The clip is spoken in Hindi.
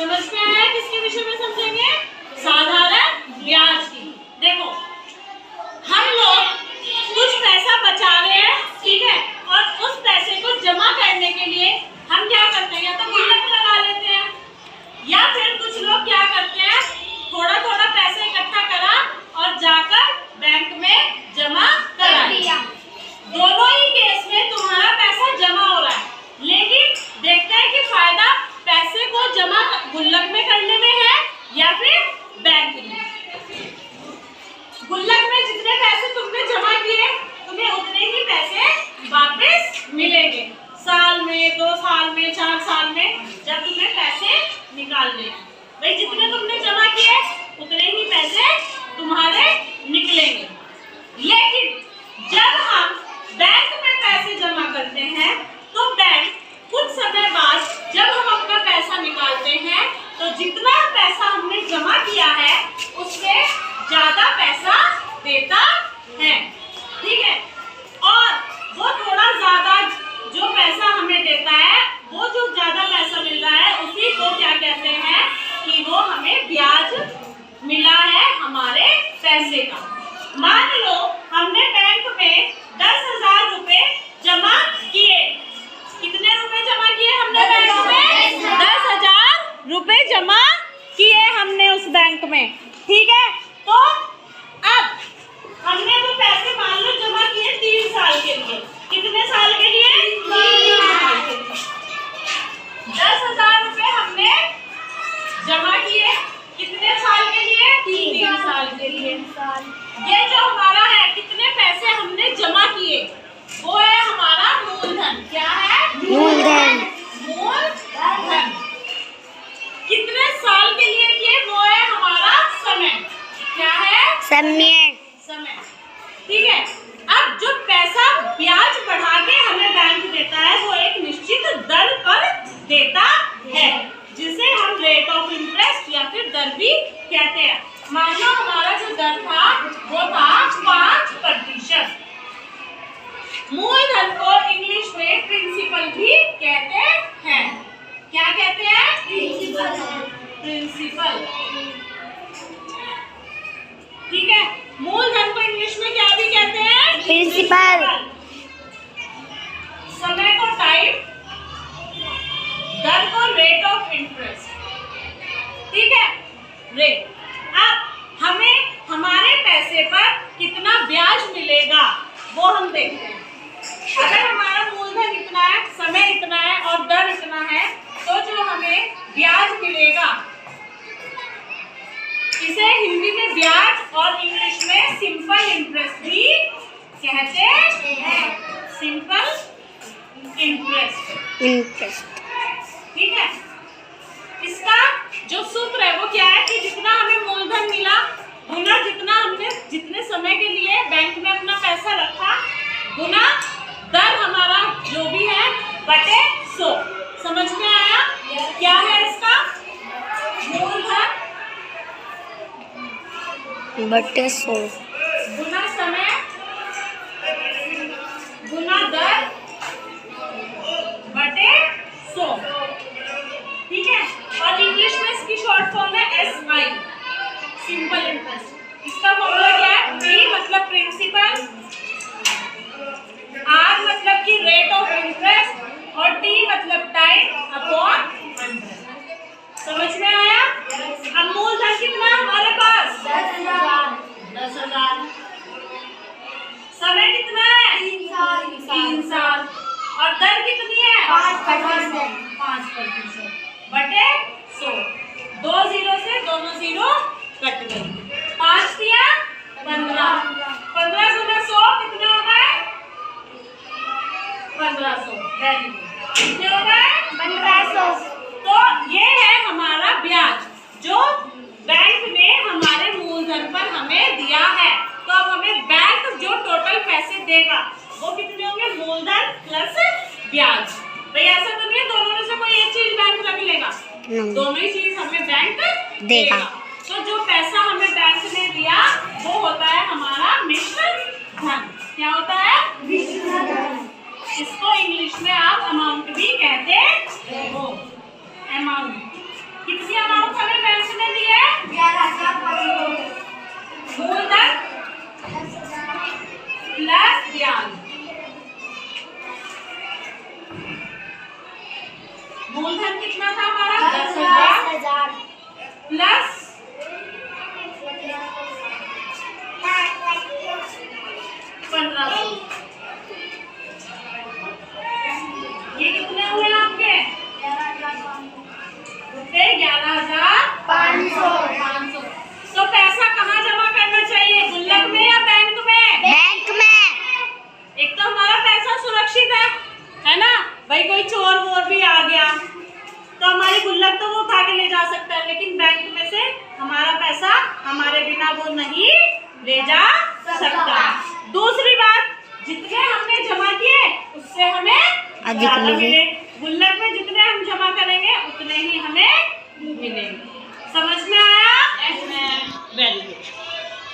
समझ में आया? किसके विषय में समझेंगे? साधारण ब्याज की। देखो हम लोग कुछ पैसा बचा रहे हैं, ठीक है, और उस पैसे को जमा करने के लिए हम क्या करते हैं, या तो गुल्लक लगा लेते हैं, या फिर कुछ लोग क्या करते हैं, थोड़ा थोड़ा पैसा इकट्ठा करा और जाकर बैंक में जमा करा दिया। दोनों ही केस में तुम्हारा पैसा जमा हो रहा है, लेकिन देखते हैं कि फायदा पैसे को जमा गुल्लक में करने में है या फिर बैंक में। गुल्लक में जितने पैसे तुमने जमा किए तुम्हें उतने ही पैसे वापस मिलेंगे, साल में, 2 साल में, 4 साल में, जब तुम्हें पैसे निकालने हैं। भाई जितने तुमने जमा किए उतने ही पैसे तुम्हारे निकलेंगे। लेकिन जब हम बैंक में पैसे जमा करते हैं तो बैंक कुछ समय बाद जब हम अपना पैसा निकालते हैं तो जितना पैसा हमने जमा किया है उससे ज्यादा पैसा देता है, ठीक है। और वो थोड़ा ज्यादा जो पैसा हमें देता है, वो जो ज्यादा पैसा मिल रहा है उसी को क्या कहते हैं कि वो हमें ब्याज मिला है हमारे पैसे का। मान लो हमने बैंक में 10,000 रुपए जमा किए। कितने रुपए जमा किए हमने बैंक में? 10,000 रुपए जमा किए हमने उस बैंक में, ठीक है। तो अब हमने वो पैसे मान लो जमा किए 3 साल के लिए। कितने साल के लिए? 3 साल के लिए। 10,000 रुपए हमने जमा किए कितने साल के लिए? 3 साल के लिए। ये जो हमारा है, कितने पैसे हमने जमा किए, वो है हमारा मूलधन। क्या है? मूलधन। मूलधन। कितने साल के लिए किए, वो है हमारा समय। क्या है? समय। समय, ठीक है। अब जो पैसा ब्याज बढ़ा के हमें बैंक देता है वो एक निश्चित दर पर देता है, जिसे हम रेट ऑफ इंटरेस्ट या फिर दर भी कहते हैं। मान लो हमारा जो दर था वो था 5%। मूलधन को इंग्लिश में प्रिंसिपल भी कहते हैं। क्या कहते हैं? प्रिंसिपल, ठीक है। मूलधन को इंग्लिश में क्या भी कहते हैं? प्रिंसिपल। समय को टाइम, दर को रेट ऑफ इंटरेस्ट, ठीक है, रेट। अब हमें हमारे पैसे पर कितना ब्याज मिलेगा वो हम देखते हैं। अगर हमारा मूलधन इतना है, समय इतना है और दर इतना है, तो जो हमें ब्याज मिलेगा इसे हिंदी में ब्याज और इंग्लिश में सिंपल इंटरेस्ट भी कहते हैं। सिंपल इंटरेस्ट, ठीक है। इसका जो सूत्र है वो क्या है कि जितना हमें मूलधन मिला गुना जितना हमने जितने समय के लिए बैंक में अपना पैसा रखा गुना दर हमारा जो भी है बटे 100। समझ में आया? क्या है इसका? मूलधन बटे 100 गुना समय गुना दर बटे 100, ठीक है। और इंग्लिश में इसकी शॉर्ट फॉर्म है SI, सिंपल इंटरेस्ट। इसका फॉर्मूला क्या है? P मतलब प्रिंसिपल, R मतलब कि रेट ऑफ इंटरेस्ट और T मतलब टाइम अपॉन 100। समझ में आया? अब मूलधन कितना है हमारे पास? 10,000। समय कितना है? 3 साल। और दर कितनी है? 5% बटे 100। 2 जीरो से दोनों जीरो कट गई। 5 दिया 15। 15 गुना 100 कितने हो गए? 1500। Very good. कितने हो गए? 1500। तो ये है हमारा ब्याज जो बैंक ने हमारे मूलधन पर हमें दिया है। तो अब हमें बैंक जो टोटल पैसे देगा वो कितने होंगे? मूलधन प्लस ब्याज। भाई ऐसा तो नहीं है दोनों में से कोई एक चीज बैंक रख लेगा, दोनों ही चीज हमें बैंक देगा। तो जो पैसा हमें बैंक ने दिया वो होता है हमारा मिश्र धन। क्या होता है? मिश्र धन। इसको इंग्लिश में आप अमाउंट भी कहते हो। अमाउंट कितनी सुरक्षित है ना। भाई कोई चोर वोर भी आ गया तो हमारी गुल्लक तो वो उठा के ले जा सकता है, लेकिन बैंक में से हमारा पैसा हमारे बिना वो नहीं ले जा सकता। दूसरी बात, जितने हमने जमा किए उससे हमें अधिक ज्यादा मिले। मिले। गुल्लक में जितने हम जमा करेंगे